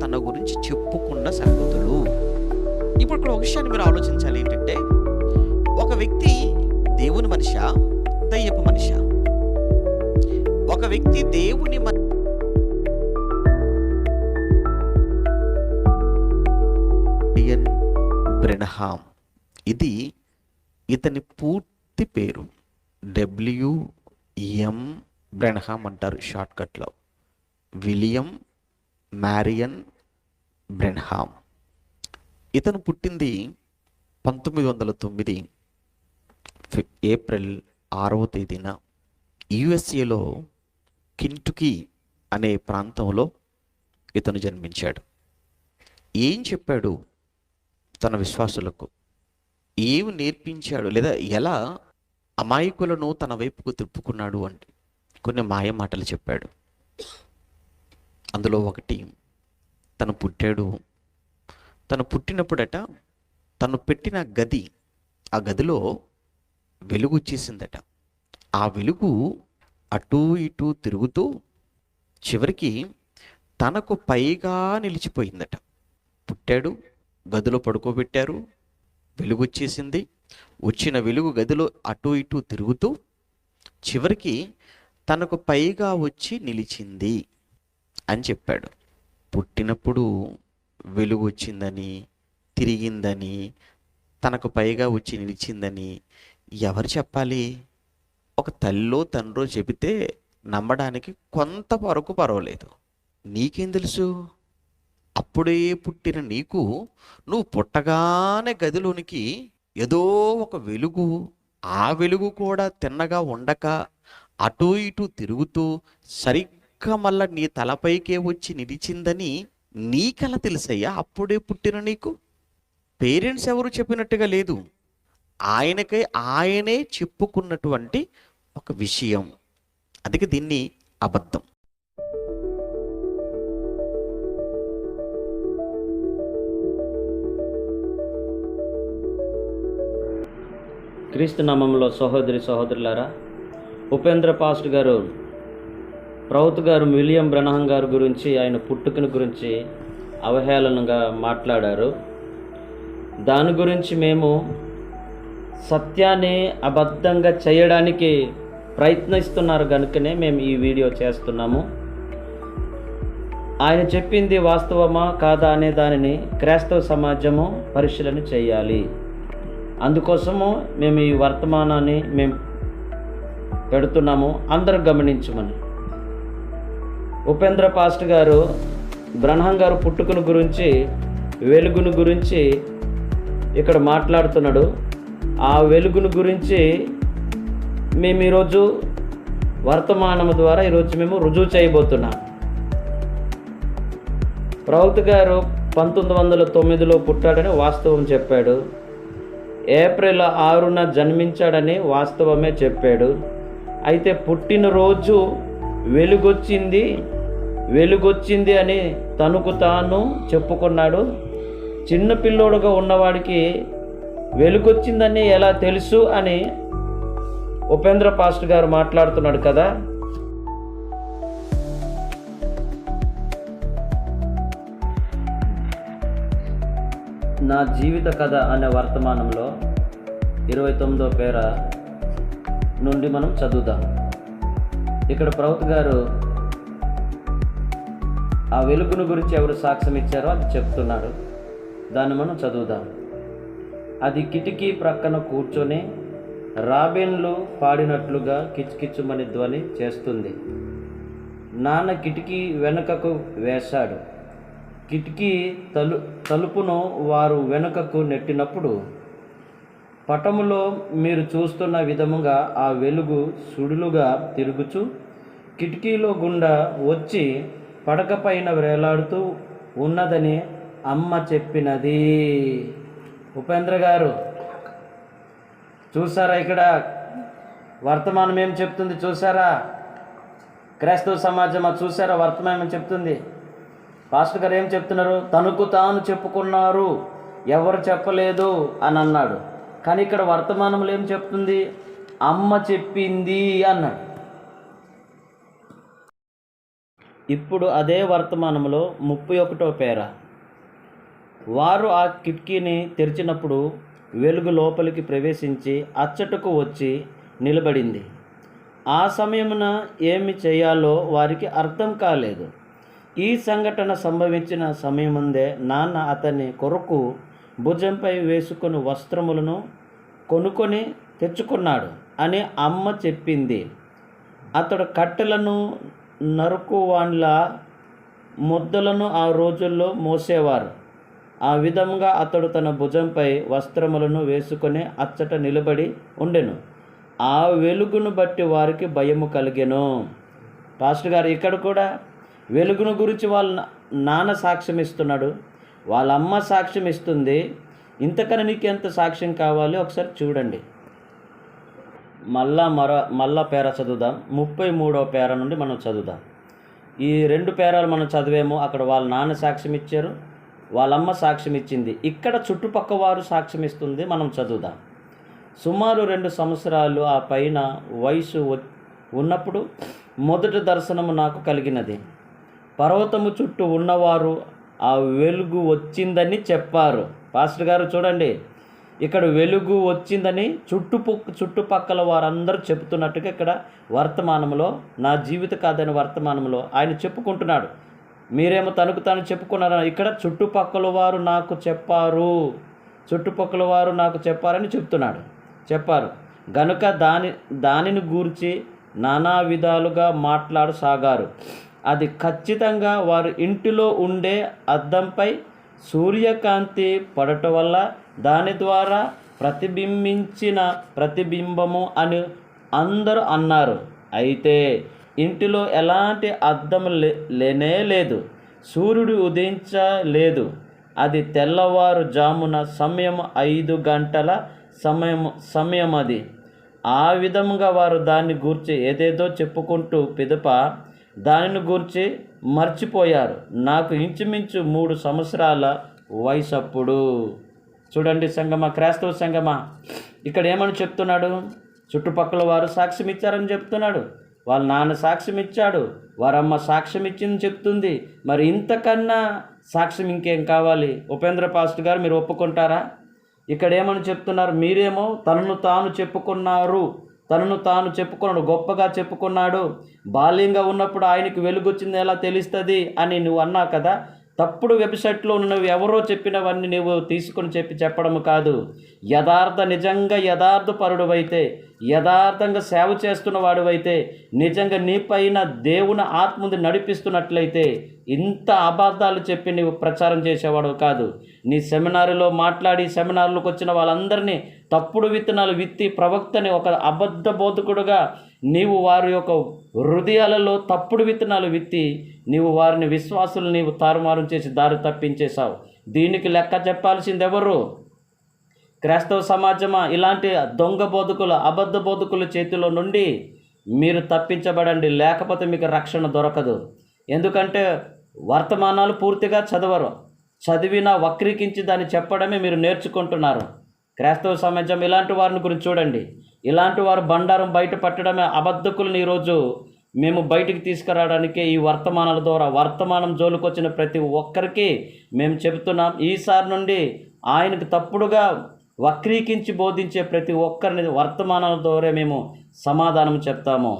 తన గురించి చెప్పుకున్న సంగతులు. ఇప్పుడు ఇక్కడ ఒక విషయాన్ని మీరు ఆలోచించాలి. ఏంటంటే ఒక వ్యక్తి దేవుని మనిషా, దయ్యపు మనిషా? ఒక వ్యక్తి దేవుని బ్రెనహాం, ఇది ఇతని పూర్తి పేరు. WM బ్రెనహాం అంటారు షార్ట్కట్లో. William Marion బ్రెనహాం. ఇతను పుట్టింది 1909 ఏప్రిల్ 6వ తేదీన USA కెంటుకీ అనే ప్రాంతంలో ఇతను జన్మించాడు. ఏం చెప్పాడు తన విశ్వాసులకు? ఏమి నేర్పించాడు? లేదా ఎలా అమాయకులను తన వైపుకు తిప్పుకున్నాడు అంటే కొన్ని మాయ మాటలు చెప్పాడు. అందులో ఒకటి, తను పుట్టినప్పుడట తను పెట్టిన గది, ఆ గదిలో వెలుగు వచ్చేసిందట. ఆ వెలుగు అటూ ఇటూ తిరుగుతూ చివరికి తనకు పైగా నిలిచిపోయిందట. పుట్టాడు, గదిలో పడుకోబెట్టారు, వెలుగు వచ్చేసింది. వచ్చిన వెలుగు గదిలో అటూ ఇటూ తిరుగుతూ చివరికి తనకు పైగా వచ్చి నిలిచింది అని చెప్పాడు. పుట్టినప్పుడు వెలుగు వచ్చిందని, తిరిగిందని, తనకు పైగా వచ్చి నిలిచిందని ఎవరు చెప్పాలి? ఒక తల్లో తండ్రో చెబితే నమ్మడానికి కొంతవరకు పర్వాలేదు. నీకేం తెలుసు? అప్పుడే పుట్టిన నీకు, నువ్వు పుట్టగానే గదిలోనికి ఏదో ఒక వెలుగు, ఆ వెలుగు కూడా తిన్నగా ఉండక అటూ ఇటూ తిరుగుతూ సరిగ్గా మళ్ళా నీ తలపైకే వచ్చి నిలిచిందని నీకెలా తెలుసయ్యా? అప్పుడే పుట్టిన నీకు పేరెంట్స్ ఎవరు చెప్పినట్టుగా లేదు, ఆయనకై ఆయనే చెప్పుకున్నటువంటి ఒక విషయం. అందుకే దీన్ని అబద్ధం. క్రీస్తు నామంలో సహోదరి సహోదరులారా, ఉపేంద్ర పాస్టర్ గారు ప్రౌత్ గారు విలియం బ్రెనహాం గారి గురించి, ఆయన పుట్టుకను గురించి అవహేళనగా మాట్లాడారు. దాని గురించి మేము సత్యాన్ని అబద్ధంగా చేయడానికి ప్రయత్నిస్తున్నారు కనుకనే మేము ఈ వీడియో చేస్తున్నాము. ఆయన చెప్పింది వాస్తవమా కాదా అనే దానిని క్రైస్తవ సమాజము పరిశీలన చేయాలి. అందుకోసము మేము ఈ వర్తమానాన్ని మేము పెడుతున్నాము, అందరూ గమనించమని. ఉపేంద్ర పాస్టర్ గారు బ్రెనహాం గారు పుట్టుకను గురించి, వెలుగును గురించి ఇక్కడ మాట్లాడుతున్నాడు. ఆ వెలుగును గురించి మేము ఈరోజు వర్తమానము ద్వారా ఈరోజు మేము రుజువు చేయబోతున్నాం. ప్రౌత్ గారు 1909 పుట్టాడని వాస్తవం చెప్పాడు. ఏప్రిల్ 6న జన్మించాడని వాస్తవమే చెప్పాడు. అయితే పుట్టినరోజు వెలుగొచ్చింది అని తనకు తాను చెప్పుకున్నాడు. చిన్న పిల్లోడుగా ఉన్నవాడికి వెలుగొచ్చిందని ఎలా తెలుసు అని ఉపేంద్ర పాస్టర్ గారు మాట్లాడుతున్నాడు కదా. నా జీవిత కథ అనే వర్తమానంలో 29వ పేర నుండి మనం చదువుదాం. ఇక్కడ ప్రౌత్ గారు ఆ వెలుగును గురించి ఎవరు సాక్ష్యం ఇచ్చారో అది చెప్తున్నాడు. దాన్ని మనం చదువుదాం. అది కిటికీ ప్రక్కన కూర్చొని రాబిన్లు పాడినట్లుగా కిచ్కిచ్చుమని ధ్వని చేస్తుంది. నాన్న కిటికీ వెనుకకు వేశాడు. కిటికీ తలుపును వారు వెనుకకు నెట్టినప్పుడు పటములో మీరు చూస్తున్న విధముగా ఆ వెలుగు సుడులుగా తిరుగుచు కిటికీలో గుండా వచ్చి పడకపైన వేలాడుతూ ఉన్నదని అమ్మ చెప్పినది. ఉపేంద్ర గారు చూసారా? ఇక్కడ వర్తమానం ఏం చెప్తుంది చూసారా? క్రైస్తవ సమాజం చూసారా? వర్తమానం ఏం చెప్తుంది? పాస్టర్ గారు ఏం చెప్తున్నారు? తనకు తాను చెప్పుకున్నారు, ఎవరు చెప్పలేదు అని అన్నాడు. కానీ ఇక్కడ వర్తమానంలో ఏం చెప్తుంది? అమ్మ చెప్పింది అన్నాడు. ఇప్పుడు అదే వర్తమానంలో 31వ పేర, వారు ఆ కిటికీని తెరిచినప్పుడు వెలుగు లోపలికి ప్రవేశించి అచ్చటకు వచ్చి నిలబడింది. ఆ సమయమున ఏమి చేయాలో వారికి అర్థం కాలేదు. ఈ సంఘటన సంభవించిన సమయముందే నాన్న అతని కొరకు భుజంపై వేసుకుని వస్త్రములను కొనుక్కొని తెచ్చుకున్నాడు అని అమ్మ చెప్పింది. అతడు కట్టెలను నరుకువాన్ల ముద్దలను ఆ రోజుల్లో మోసేవారు. ఆ విధంగా అతడు తన భుజంపై వస్త్రములను వేసుకొని అచ్చట నిలబడి ఉండెను. ఆ వెలుగును బట్టి వారికి భయము కలిగెను. పాస్టర్ గారు ఇక్కడ కూడా వెలుగును గురించి వాళ్ళ నాన్న సాక్ష్యం ఇస్తున్నాడు, వాళ్ళ అమ్మ సాక్ష్యం ఇస్తుంది. ఇంతకన్నా నీకు ఎంత సాక్ష్యం కావాలి ఒకసారి చూడండి. మళ్ళా పేర చదువుదాం. 33వ పేర నుండి మనం చదువుదాం. ఈ 2 పేరాలు మనం చదివేమో, అక్కడ వాళ్ళ నాన్న సాక్ష్యం ఇచ్చారు, వాళ్ళమ్మ సాక్ష్యం ఇచ్చింది. ఇక్కడ చుట్టుపక్క వారు సాక్ష్యం ఇస్తుంది. మనం చదువుదాం. సుమారు 2 సంవత్సరాలు ఆ పైన వయసు ఉన్నప్పుడు మొదటి దర్శనము నాకు కలిగినది. పర్వతము చుట్టూ ఉన్నవారు ఆ వెలుగు వచ్చిందని చెప్పారు. పాస్టర్ గారు చూడండి, ఇక్కడ వెలుగు వచ్చిందని చుట్టుపక్కల వారందరూ చెబుతున్నట్టుగా ఇక్కడ వర్తమానంలో, నా జీవిత కథ వర్తమానంలో ఆయన చెప్పుకుంటున్నాడు. మీరేమో తనకు తాను చెప్పుకున్నారా? ఇక్కడ చుట్టుపక్కల వారు నాకు చెప్పారని చెప్పారు గనుక దానిని గూర్చి నానా విధాలుగా మాట్లాడసాగారు. అది ఖచ్చితంగా వారు ఇంటిలో ఉండే అద్దంపై సూర్యకాంతి పడటం వల్ల దాని ద్వారా ప్రతిబింబించిన ప్రతిబింబము అని అందరూ అన్నారు. అయితే ఇంటిలో ఎలాంటి అద్దం లేనే లేదు. సూర్యుడు ఉదయించలేదు. అది తెల్లవారుజామున సమయం 5 గంటల సమయం అది. ఆ విధముగా వారు దాన్ని గూర్చి ఏదేదో చెప్పుకుంటూ పిదప దానిని గూర్చి మర్చిపోయారు. నాకు ఇంచుమించు 3 సంవత్సరాల వయసు అప్పుడు. చూడండి సంగమా, క్రైస్తవ సంగమా, ఇక్కడ ఏమని చెప్తున్నాడు? చుట్టుపక్కల వారు సాక్ష్యం ఇచ్చారని చెప్తున్నాడు, వాళ్ళ నాన్న సాక్ష్యం ఇచ్చాడు, వారమ్మ సాక్ష్యం ఇచ్చింది చెప్తుంది. మరి ఇంతకన్నా సాక్ష్యం ఇంకేం కావాలి? ఉపేంద్ర పాస్టర్ గారు, మీరు ఒప్పుకుంటారా? ఇక్కడ ఏమని చెప్తున్నారు? మీరేమో తనను తాను చెప్పుకున్నాడు, గొప్పగా చెప్పుకున్నాడు. బాల్యంగా ఉన్నప్పుడు ఆయనకి వెలుగొచ్చింది ఎలా తెలుస్తుంది అని నువ్వు అన్నావు కదా. తప్పుడు వెబ్సైట్లో నువ్వు ఎవరో చెప్పినవన్నీ నువ్వు తీసుకొని చెప్పడము కాదు. నిజంగా యథార్థపరుడువైతే, యథార్థంగా సేవ చేస్తున్న వాడువైతే, నిజంగా నీ పైన దేవుని ఆత్మని నడిపిస్తున్నట్లయితే ఇంత అబద్ధాలు చెప్పి నీవు ప్రచారం చేసేవాడు కాదు. నీ సెమినారులో మాట్లాడి సెమినార్లకు వచ్చిన వాళ్ళందరినీ తప్పుడు విత్తనాలు విత్తి ప్రవక్తని ఒక అబద్ధ బోధకుడుగా నీవు వారి యొక్క హృదయాలలో తప్పుడు విత్తనాలు విత్తి నీవు వారిని విశ్వాసులు నీవు తారుమారు చేసి దారి తప్పించేశావు. దీనికి లెక్క చెప్పాల్సింది ఎవరు? క్రైస్తవ సమాజమా? ఇలాంటి దొంగ బోధకుల, అబద్ధ బోధకుల చేతిలో నుండి మీరు తప్పించబడండి, లేకపోతే మీకు రక్షణ దొరకదు. ఎందుకంటే వర్తమానాలు పూర్తిగా చదివినా వక్రీకించి దాన్ని చెప్పడమే మీరు నేర్చుకుంటున్నారు. క్రైస్తవ సమాజం ఇలాంటి వారిని గురించి చూడండి. ఇలాంటి వారు బండారం బయట పట్టడమే అబద్ధకులను ఈరోజు మేము బయటికి తీసుకురావడానికి ఈ వర్తమానాల ద్వారా, వర్తమానం జోలికొచ్చిన ప్రతి ఒక్కరికి మేము చెబుతున్నాం. ఈసారి నుండి ఆయనకు తప్పుడుగా వక్రీకించి బోధించే ప్రతి ఒక్కరిని వర్తమానాల ద్వారా మేము సమాధానం చెప్తాము.